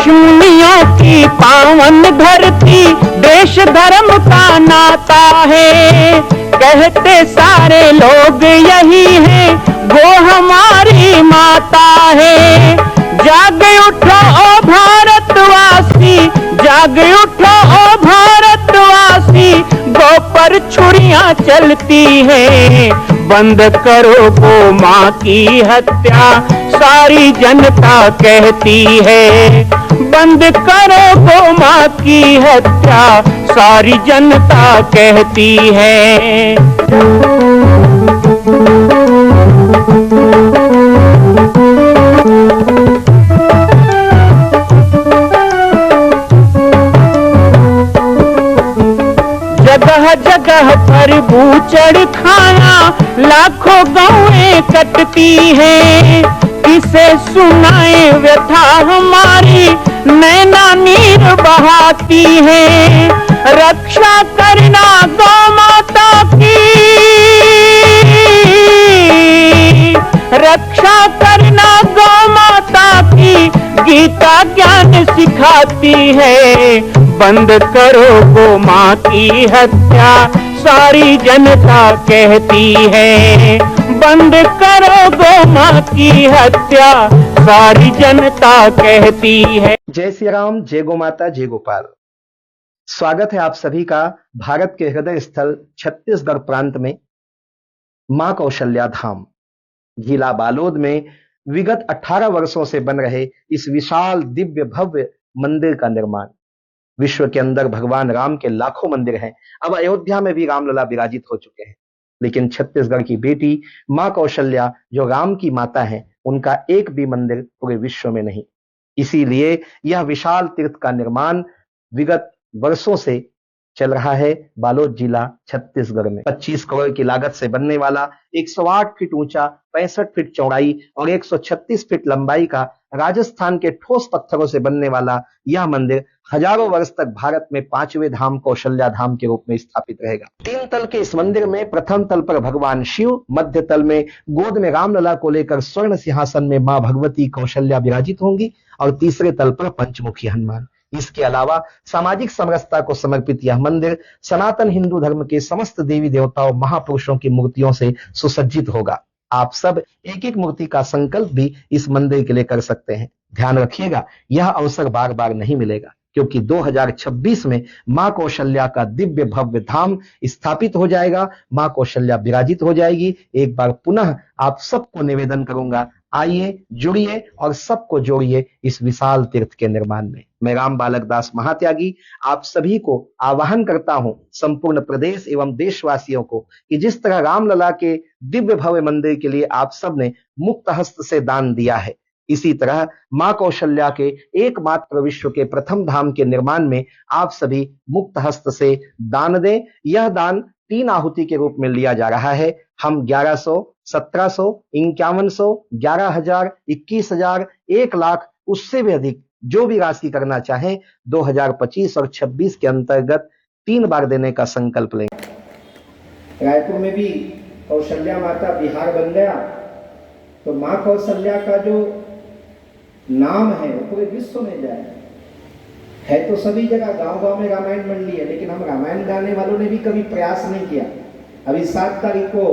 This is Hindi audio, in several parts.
ऋषिमुनियों की पावन धरती, देश धर्म का नाता है। कहते सारे लोग यही है, वो हमारी माता है। जाग उठो ओ भारतवासी, जाग उठो ओ भारतवासी, गौ पर छुरियां चलती हैं। बंद करो गौ माँ की हत्या, सारी जनता कहती है। बंद करो गौ माँ की हत्या, सारी जनता कहती है। जगह जगह पर बूचड़ खाना, लाखों गौएं कटती हैं। किसे सुनाए व्यथा हमारी, नैना नीर बहाती है। रक्षा करना गौ माता की, रक्षा करना गौ माता की, गीता ज्ञान सिखाती है। बंद करो गौ माँ की हत्या, सारी जनता कहती है। बंद करो गौ माँ की हत्या, सारी जनता कहती है। जय श्री राम, जय गौ माता, जय गोपाल। स्वागत है आप सभी का भारत के हृदय स्थल छत्तीसगढ़ प्रांत में मां कौशल्या धाम जिला बालोद में विगत 18 वर्षों से बन रहे इस विशाल दिव्य भव्य मंदिर का निर्माण। विश्व के अंदर भगवान राम के लाखों मंदिर हैं। अब अयोध्या में भी रामलला विराजित हो चुके हैं, लेकिन छत्तीसगढ़ की बेटी मां कौशल्या जो राम की माता है, उनका एक भी मंदिर पूरे विश्व में नहीं। इसीलिए यह विशाल तीर्थ का निर्माण विगत वर्षों से चल रहा है बालोद जिला छत्तीसगढ़ में। 25 करोड़ की लागत से बनने वाला 108 फीट ऊंचा, 65 फीट चौड़ाई और 136 फीट लंबाई का राजस्थान के ठोस पत्थरों से बनने वाला यह मंदिर हजारों वर्ष तक भारत में 5वें धाम कौशल्या धाम के रूप में स्थापित रहेगा। 3 तल के इस मंदिर में प्रथम तल पर भगवान शिव, मध्य तल में गोद में रामलला को लेकर स्वर्ण सिंहासन में मां भगवती कौशल्या विराजित होंगी और तीसरे तल पर पंचमुखी हनुमान। इसके अलावा सामाजिक समरसता को समर्पित यह मंदिर सनातन हिंदू धर्म के समस्त देवी देवताओं महापुरुषों की मूर्तियों से सुसज्जित होगा। आप सब एक एक मूर्ति का संकल्प भी इस मंदिर के लिए कर सकते हैं। ध्यान रखिएगा, यह अवसर बार बार नहीं मिलेगा, क्योंकि 2026 में मां कौशल्या का दिव्य भव्य धाम स्थापित हो जाएगा। मां कौशल्या विराजित हो जाएगी। एक बार पुनः आप सबको निवेदन करूंगा, आइए, जुड़िए और सबको जोड़िए इस विशाल तीर्थ के निर्माण में। मैं राम बालक दास महात्यागी आप सभी को आह्वान करता हूं, संपूर्ण प्रदेश एवं देशवासियों को, कि जिस तरह रामलला के दिव्य भव्य मंदिर के लिए आप सब ने मुक्त हस्त से दान दिया है, इसी तरह मां कौशल्या के एकमात्र विश्व के प्रथम धाम के निर्माण में आप सभी मुक्त हस्त से दान दें। यह दान 3 आहुति के रूप में लिया जा रहा है। हम 1100, 1700, 5100, 11,000, 21,000, 1 लाख, उससे भी अधिक जो भी राशि करना चाहें 2025 और 26 के अंतर्गत 3 बार देने का संकल्प लें। रायपुर में भी कौशल्या माता बिहार बन गया, तो मां कौशल्या का जो नाम है वो पूरे विश्व में जाए। है तो सभी जगह, गांव-गांव में रामायण मंडली है, लेकिन हम रामायण गाने वालों ने भी कभी प्रयास नहीं किया। अभी 7 तारीख को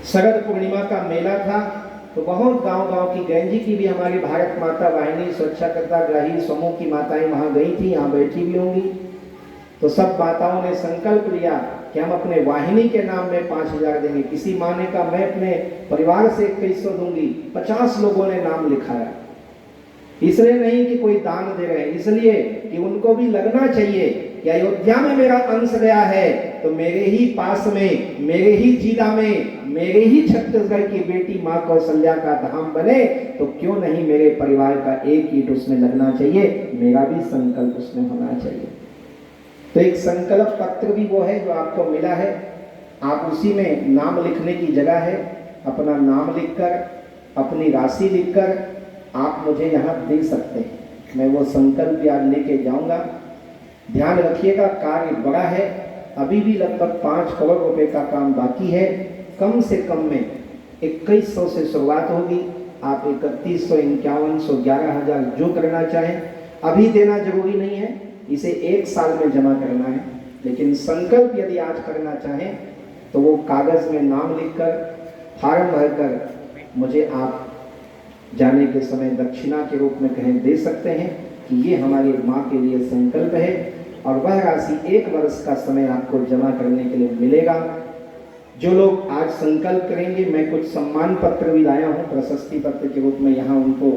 शरद पूर्णिमा का मेला था, तो बहुत गांव-गांव की गंजी की भी हमारी भारत माता वाहिनी स्वच्छता ग्राही समूह की माताएं वहां गई थी, यहाँ बैठी भी होंगी। तो सब माताओं ने संकल्प लिया कि हम अपने वाहिनी के नाम में 5,000 देंगे। किसी माँ ने कहा मैं अपने परिवार से 2100 दूंगी। 50 लोगों ने नाम लिखाया। इसलिए नहीं कि कोई दान दे रहे हैं, इसलिए कि उनको भी लगना चाहिए कि अयोध्या में मेरा अंश गया है, तो मेरे ही पास में, मेरे ही जिला में, मेरे ही छत्तीसगढ़ की बेटी मां कौशल्या का धाम बने, तो क्यों नहीं मेरे परिवार का एक ईंट उसमें लगना चाहिए, मेरा भी संकल्प उसमें होना चाहिए। तो एक संकल्प पत्र भी वो है जो आपको मिला है। आप उसी में नाम लिखने की जगह है। अपना नाम लिखकर, अपनी राशि लिखकर आप मुझे यहाँ दे सकते हैं। मैं वो संकल्प याद लेके जाऊंगा। ध्यान रखिएगा, कार्य बड़ा है। अभी भी लगभग 5 करोड़ रुपए का काम बाकी है। कम से कम में 2100 से शुरुआत होगी। आप 3100, 5100, 11,000 जो करना चाहें, अभी देना जरूरी नहीं है, इसे 1 साल में जमा करना है। लेकिन संकल्प यदि आज करना चाहें तो वो कागज में नाम लिखकर, फार्म भरकर मुझे आप जाने के समय दक्षिणा के रूप में कहें दे सकते हैं कि ये हमारी माँ के लिए संकल्प है, और वह राशि 1 वर्ष का समय आपको जमा करने के लिए मिलेगा। जो लोग आज संकल्प करेंगे, मैं कुछ सम्मान पत्र भी लाया हूँ प्रशस्ति पत्र के रूप में, यहाँ उनको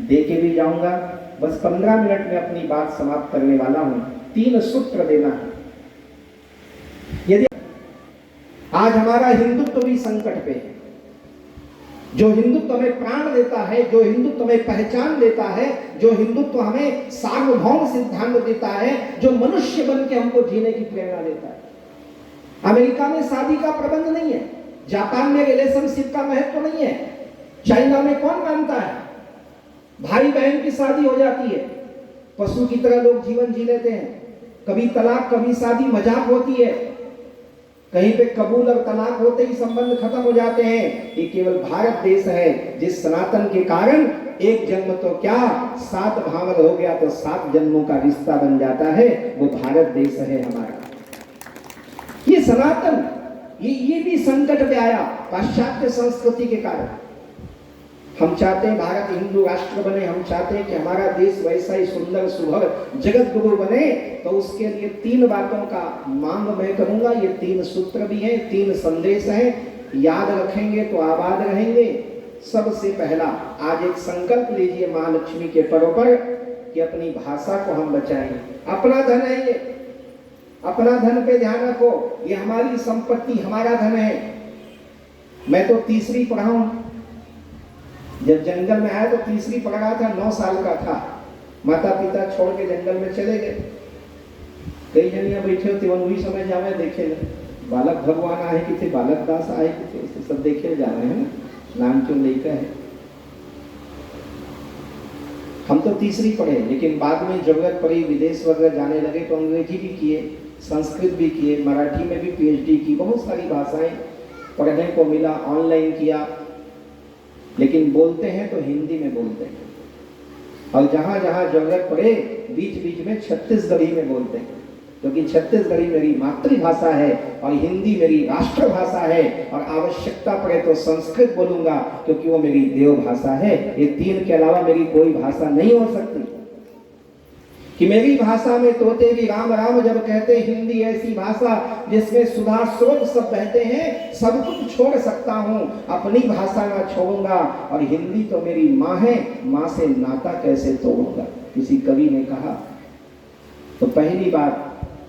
दे के भी जाऊंगा। बस 15 मिनट में अपनी बात समाप्त करने वाला हूँ। 3 सूत्र देना है। यदि आज हमारा हिंदुत्व भी संकट पे है, जो हिंदुत्व हमें प्राण देता है, जो हिंदुत्व हमें पहचान देता है, जो हिंदुत्व हमें सार्वभौम सिद्धांत देता है, जो मनुष्य बन के हमको जीने की प्रेरणा देता है। अमेरिका में शादी का प्रबंध नहीं है, जापान में रिलेशनशिप का महत्व नहीं है, चाइना में कौन मानता है? भाई बहन की शादी हो जाती है, पशु की तरह लोग जीवन जी लेते हैं, कभी तलाक कभी शादी, मजाक होती है, कहीं पे कबूल और तलाक होते ही संबंध खत्म हो जाते हैं। ये केवल भारत देश है जिस सनातन के कारण एक जन्म तो क्या 7 भावर हो गया तो 7 जन्मों का रिश्ता बन जाता है, वो भारत देश है हमारा। ये सनातन, ये भी संकट में आया पाश्चात्य संस्कृति के कारण। हम चाहते हैं भारत हिंदू राष्ट्र बने, हम चाहते हैं कि हमारा देश वैसा ही सुंदर सुभग जगत गुरु बने, तो उसके लिए 3 बातों का मांग मैं करूंगा। ये 3 सूत्र भी हैं, 3 संदेश हैं, याद रखेंगे तो आबाद रहेंगे। सबसे पहला, आज एक संकल्प लीजिए महालक्ष्मी के पर्व पर कि अपनी भाषा को हम बचाएंगे। अपना धन है ये, अपना धन पे ध्यान रखो, ये हमारी संपत्ति, हमारा धन है। मैं तो तीसरी पढ़ा हूं, जब जंगल में आया तो तीसरी पढ़ रहा था, 9 साल का था। माता पिता छोड़ के जंगल में चले गए, कई जनिया बैठे होते वही समय जावे देखे बालक भगवान आए कि थे, बालक दास आए कि थे, सब देखे जा रहे हैं, नाम क्यों लेकर है। हम तो तीसरी पढ़े, लेकिन बाद में जरूरत पड़ी, विदेश वगैरह जाने लगे तो अंग्रेजी भी किए, संस्कृत भी किए, मराठी में भी PhD की, बहुत सारी भाषाएं पढ़ने को मिला, ऑनलाइन किया। लेकिन बोलते हैं तो हिंदी में बोलते हैं, और जहां जहां जरूरत पड़े बीच बीच में छत्तीसगढ़ी में बोलते हैं, क्योंकि छत्तीसगढ़ी मेरी मातृभाषा है और हिंदी मेरी राष्ट्रभाषा है, और आवश्यकता पड़े तो संस्कृत बोलूंगा क्योंकि वो मेरी देव भाषा है। ये 3 के अलावा मेरी कोई भाषा नहीं हो सकती। कि मेरी भाषा में तोते भी राम राम जब कहते, हिंदी ऐसी भाषा जिसमें सुधा स्रोत सब बहते हैं, सब कुछ छोड़ सकता हूँ, अपनी भाषा ना छोड़ूंगा। और हिंदी तो मेरी माँ है, माँ से नाता कैसे तोड़ूंगा, किसी कवि ने कहा। तो पहली बात,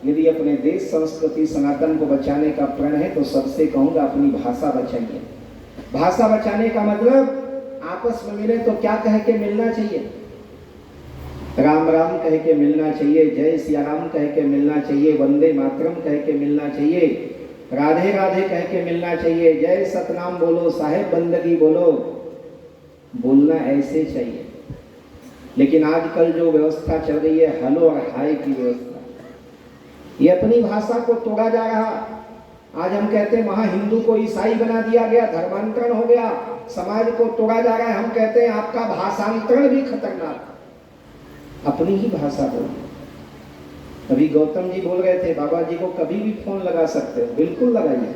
यदि अपने देश संस्कृति सनातन को बचाने का प्रण है तो सबसे कहूंगा अपनी भाषा बचाइए। भाषा बचाने का मतलब आपस में मिले तो क्या कह के मिलना चाहिए? राम राम कह के मिलना चाहिए, जय सिया राम कह के मिलना चाहिए, वंदे मातरम कह के मिलना चाहिए, राधे राधे कह के मिलना चाहिए, जय सतनाम बोलो, साहेब बंदगी बोलो, बोलना ऐसे चाहिए। लेकिन आजकल जो व्यवस्था चल रही है, हेलो और हाय की व्यवस्था, ये अपनी भाषा को तोड़ा जा रहा। आज हम कहते हैं वहां हिंदू को ईसाई बना दिया गया, धर्मांतरण हो गया, समाज को तोड़ा जा रहा है। हम कहते हैं आपका भाषांतरण भी खतरनाक, अपनी ही भाषा बोलो। अभी गौतम जी बोल रहे थे, बाबा जी को कभी भी फोन लगा सकते हो, बिल्कुल लगाइए,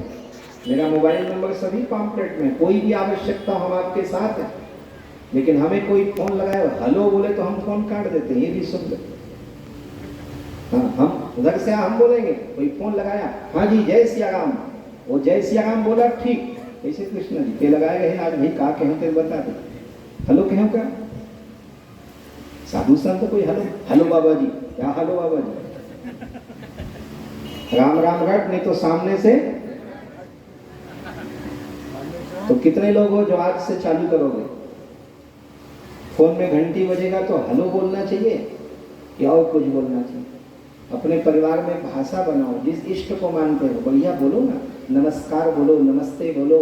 मेरा मोबाइल नंबर सभी पॉम्पलेट में, कोई भी आवश्यकता हम आपके साथ है। लेकिन हमें कोई फोन लगाए, हेलो बोले तो हम फोन काट देते हैं, ये भी सुन लो। हाँ, हम उधर से हम बोलेंगे, कोई फोन लगाया, हाँ जी जय सिया राम, वो जय सिया राम बोला, ठीक, ऐसे कृष्ण जी के लगाए गए आज भाई का कहें तो बता दे, हेलो कहें क्या? साधु संत कोई हेलो, हेलो बाबा जी, क्या हेलो बाबा जी, राम राम रट, नहीं तो सामने से। तो कितने लोग हो जो आज से चालू करोगे? फोन में घंटी बजेगा तो हेलो बोलना चाहिए या और कुछ बोलना चाहिए? अपने परिवार में भाषा बनाओ, जिस इष्ट को मानते हो बढ़िया बोलो ना, नमस्कार बोलो, नमस्ते बोलो,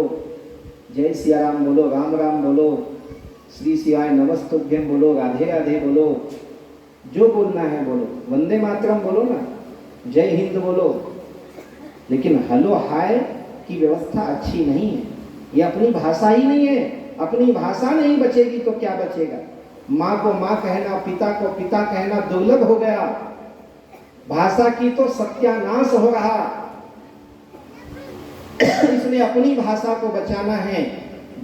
जय सिया राम बोलो, राम राम बोलो, श्री शिवाय नमस्तुभ्यम बोलो, राधे राधे बोलो, जो बोलना है बोलो, वंदे मातरम बोलो ना, जय हिंद बोलो। लेकिन हेलो हाय की व्यवस्था अच्छी नहीं है, ये अपनी भाषा ही नहीं है। अपनी भाषा नहीं बचेगी तो क्या बचेगा। माँ को माँ कहना, पिता को पिता कहना दुर्लभ हो गया। भाषा की तो सत्यानाश हो रहा। इसलिए अपनी भाषा को बचाना है।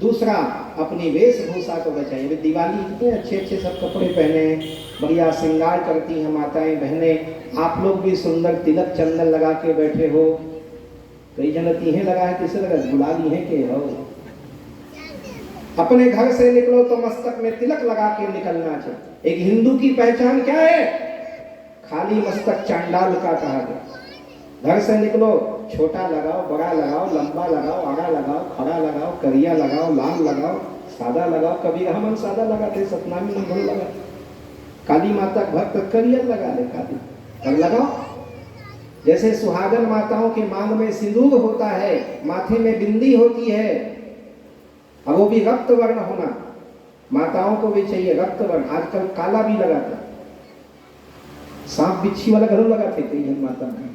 दूसरा, अपनी वेशभूषा को बचाइए। अभी दिवाली इतने अच्छे अच्छे सब कपड़े पहने हैं, बढ़िया श्रृंगार करती हैं माताएं बहनें। आप लोग भी सुंदर तिलक चंदन लगा के बैठे हो। कई जन तीहे लगा है, किसे लगा गुलाली है के हो। अपने घर से निकलो तो मस्तक में तिलक लगा के निकलना चाहिए। एक हिंदू की पहचान क्या है? खाली मस्तक चांडाल का कहा गया। घर से निकलो, छोटा लगाओ, बड़ा लगाओ, लंबा लगाओ, आड़ा लगाओ, खड़ा लगाओ, करिया लगाओ, लाल लगाओ, सादा लगाओ। कभी हम सादा लगाते, सतनामी नंबर लगा। काली माता भक्त करिया लगा ले, काली और लगाओ। जैसे सुहागन माताओं के मांग में सिंदूर होता है, माथे में बिंदी होती है, और वो भी रक्त वर्ण होना। माताओं को भी चाहिए रक्त वर्ण। आजकल काला भी लगाता, सांप बिच्छी वाला घरों लगाते कई जन माता में।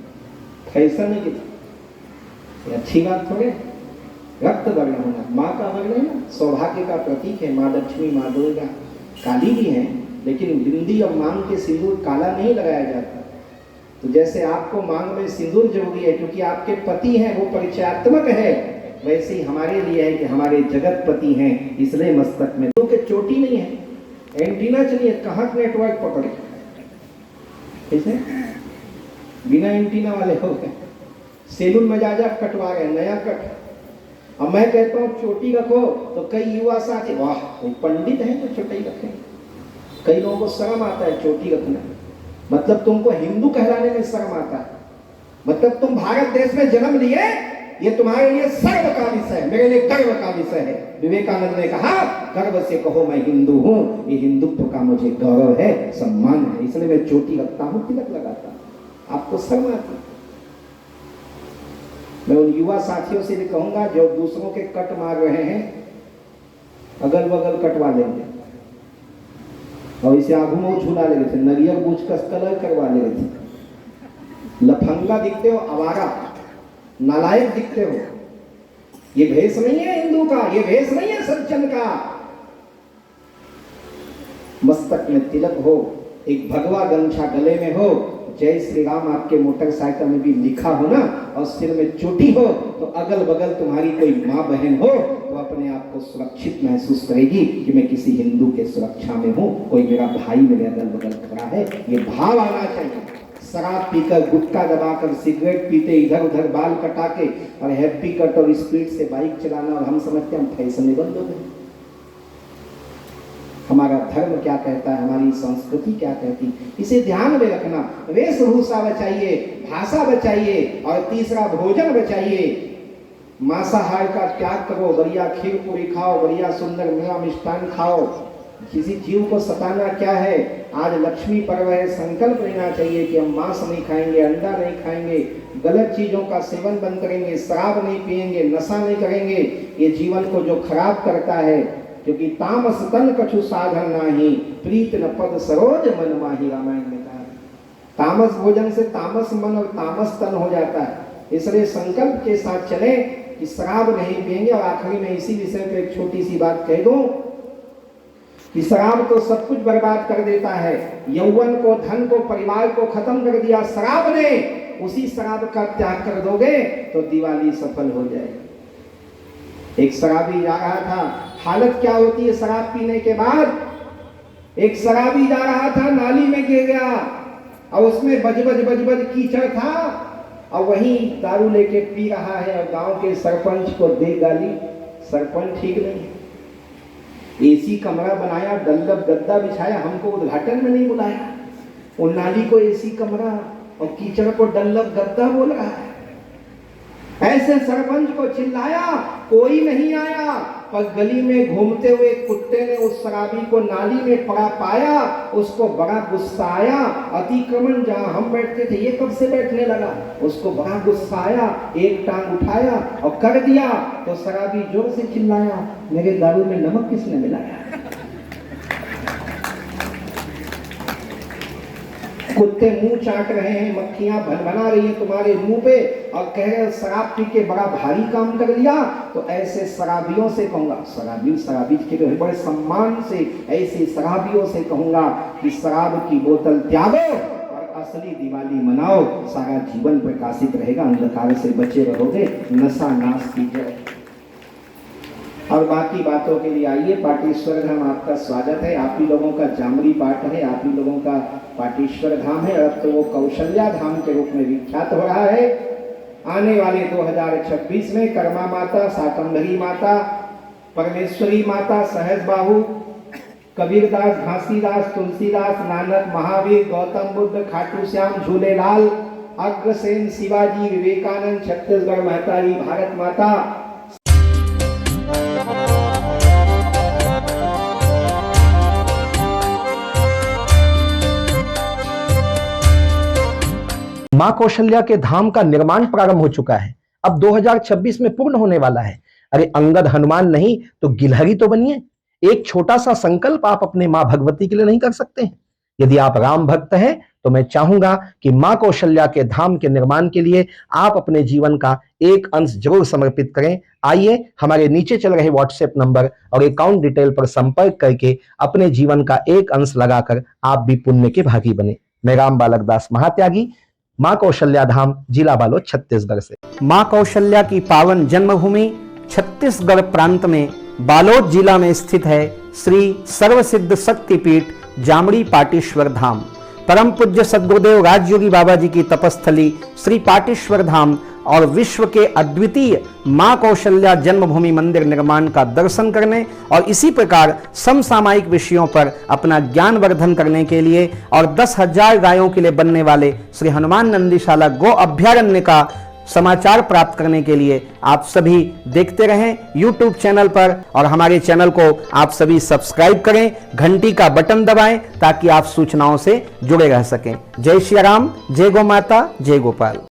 फैशन नहीं किया, अच्छी बात थोड़े। रक्त वर्ण होना माँ का वर्ण है ना, सौभाग्य का प्रतीक है। माँ लक्ष्मी, माँ दुर्गा काली भी है, लेकिन बिंदी और मांग के सिंदूर काला नहीं लगाया जाता। तो जैसे आपको मांग में सिंदूर जरूरी है क्योंकि आपके पति हैं, वो परिचयात्मक है, वैसे ही हमारे लिए है कि हमारे जगत पति हैं, इसलिए मस्तक में तो के चोटी नहीं है, एंटीना चलिए कहाँ नेटवर्क पकड़े। कैसे बिना एंटीना वाले हो गए, सैलून में जा कटवा गए नया कट। अब मैं कहता हूँ चोटी रखो तो कई युवा साथी, वाह कोई पंडित है तो चोटी रखे। कई लोगों को शर्म आता है चोटी रखना, मतलब तुमको हिंदू कहलाने में शर्म आता है। मतलब तुम भारत देश में जन्म लिए, ये तुम्हारे लिए सर्व का विषय है, मेरे लिए गर्व का विषय है। विवेकानंद ने कहा गर्व से कहो मैं हिंदू हूँ, ये हिंदुत्व का मुझे गौरव है, सम्मान है, इसलिए मैं चोटी रखता हूँ, तिलक लगाता हूँ। आपको शर्म आती? मैं उन युवा साथियों से भी कहूंगा जो दूसरों के कट मार रहे हैं, अगल बगल कटवा लेंगे और इसे आगू में झूला ले थे, नरियर बूझ कस कलर करवा ले थे। लफंगा दिखते हो, आवारा नालायक दिखते हो। ये भेष नहीं है हिंदू का, ये भेष नहीं है सज्जन का। मस्तक में तिलक हो, एक भगवा गमछा गले में हो, जय श्री राम आपके मोटरसाइकिल में भी लिखा हो ना, और सिर में चोटी हो, तो अगल बगल तुम्हारी कोई माँ बहन हो तो अपने आप को सुरक्षित महसूस करेगी कि मैं किसी हिंदू के सुरक्षा में हूँ, कोई मेरा भाई मेरे अगल बगल खड़ा है। ये भाव आना चाहिए। शराब पीकर, गुटखा दबाकर, सिगरेट पीते, इधर उधर बाल कटा के और हैप्पी कट और स्पीड से बाइक चलाना, और हम समझते हैं हम फैशनेबल लोग हैं। हमारा धर्म क्या कहता है, हमारी संस्कृति क्या कहती है, इसे ध्यान में रखना। वेशभूषा बचाइए, भाषा बचाइए, और तीसरा भोजन बचाइए। मांसाहार का त्याग करो, बढ़िया खीर पूरी खाओ, बढ़िया सुंदर मेवा मिष्ठान खाओ। किसी जीव को सताना क्या है। आज लक्ष्मी पर्व है, संकल्प लेना चाहिए कि हम मांस नहीं खाएंगे, अंडा नहीं खाएंगे, गलत चीजों का सेवन बंद करेंगे, शराब नहीं पिएंगे, नशा नहीं करेंगे। ये जीवन को जो खराब करता है, क्योंकि तामस तन कछु साधन नाही, प्रीत न पद सरोज मन माही, रामायण में कहा। तामस भोजन से तामस मन और तामस तन हो जाता है। इसलिए संकल्प के साथ चले कि शराब नहीं पिएंगे। और आखिरी में इसी विषय पे एक छोटी सी बात कह दूं कि शराब तो सब कुछ बर्बाद कर देता है। यौवन को, धन को, परिवार को खत्म कर दिया शराब ने। उसी शराब का त्याग कर दोगे तो दिवाली सफल हो जाएगी। एक शराबी जा रहा था, हालत क्या होती है शराब पीने के बाद। एक शराबी जा रहा था, नाली में गिर गया और उसमें बज कीचड़ था, और वहीं दारू लेके पी रहा है और गांव के सरपंच को दे गाली। सरपंच ठीक नहीं है, एसी कमरा बनाया, डल्लब गद्दा बिछाया, हमको उद्घाटन में नहीं बुलाया। उन नाली को एसी कमरा और कीचड़ को डल्लब गद्दा बोल रहा है। ऐसे सरपंच को चिल्लाया, कोई नहीं आया, पर गली में घूमते हुए कुत्ते ने उस शराबी को नाली में पड़ा पाया, उसको बड़ा गुस्सा आया। अतिक्रमण जहां हम बैठते थे, ये कब से बैठने लगा, उसको बड़ा गुस्सा आया, एक टांग उठाया और कर दिया। तो शराबी जोर से चिल्लाया, मेरे दारू में नमक किसने मिलाया। कुत्ते मुंह चाट रहे हैं, मक्खियां भनभना रही हैं तुम्हारे मुंह पे और कह रहे शराब पी के बड़ा भारी काम कर लिया, तो ऐसे शराबियों से कहूंगा, शराबी के बड़े सम्मान से ऐसे शराबियों से कहूंगा कि शराब की बोतल त्यागो और असली दिवाली मनाओ, सारा जीवन प्रकाशित रहेगा, अंधकार से बचे रहोगे, नशा नाश कीजिए। और बाकी बातों के लिए आइए, पाटेश्वर धाम आपका स्वागत है। आप ही लोगों का जामरी पाठ है, आप ही लोगों का पाटेश्वर धाम है, अब तो वो कौशल्या धाम के रूप में विख्यात हो रहा है। आने वाले 2026 में कर्मा माता, शाकंभरी माता, परमेश्वरी माता, सहज बाहु, कबीरदास, घासीदास, तुलसीदास, नानक, महावीर, गौतम बुद्ध, खाटू श्याम, झूलेलाल, अग्रसेन, शिवाजी, विवेकानंद, छत्तीसगढ़ महतारी, भारत माता। मां कौशल्या के धाम का निर्माण प्रारंभ हो चुका है, अब 2026 में पूर्ण होने वाला है। अरे अंगद हनुमान नहीं तो गिलहरी तो बनिए। एक छोटा सा संकल्प आप अपने मां भगवती के लिए नहीं कर सकते हैं? यदि आप राम भक्त हैं तो मैं चाहूंगा कि मां कौशल्या के धाम के निर्माण के लिए आप अपने जीवन का एक अंश जरूर समर्पित करें। आइए हमारे नीचे चल रहे व्हाट्सएप नंबर और अकाउंट डिटेल पर संपर्क करके अपने जीवन का एक अंश लगाकर आप भी पुण्य के भागी बने। मैं राम बालक दास महात्यागी, मां कौशल्या धाम, जिला बालोद, छत्तीसगढ़ से। मां कौशल्या की पावन जन्मभूमि छत्तीसगढ़ प्रांत में बालोद जिला में स्थित है श्री सर्वसिद्ध शक्तिपीठ जामड़ी पाटेश्वर धाम। परम पूज्य सद्गुरुदेव राजयोगी बाबा जी की तपस्थली श्री पाटेश्वर धाम और विश्व के अद्वितीय मां कौशल्या जन्मभूमि मंदिर निर्माण का दर्शन करने और इसी प्रकार समसामयिक विषयों पर अपना ज्ञान वर्धन करने के लिए और 10,000 गायों के लिए बनने वाले श्री हनुमान नंदीशाला गो अभ्यारण्य का समाचार प्राप्त करने के लिए आप सभी देखते रहें YouTube चैनल पर, और हमारे चैनल को आप सभी सब्सक्राइब करें, घंटी का बटन दबाएं ताकि आप सूचनाओं से जुड़े रह सकें। जय श्री राम, जय गौ माता, जय गोपाल।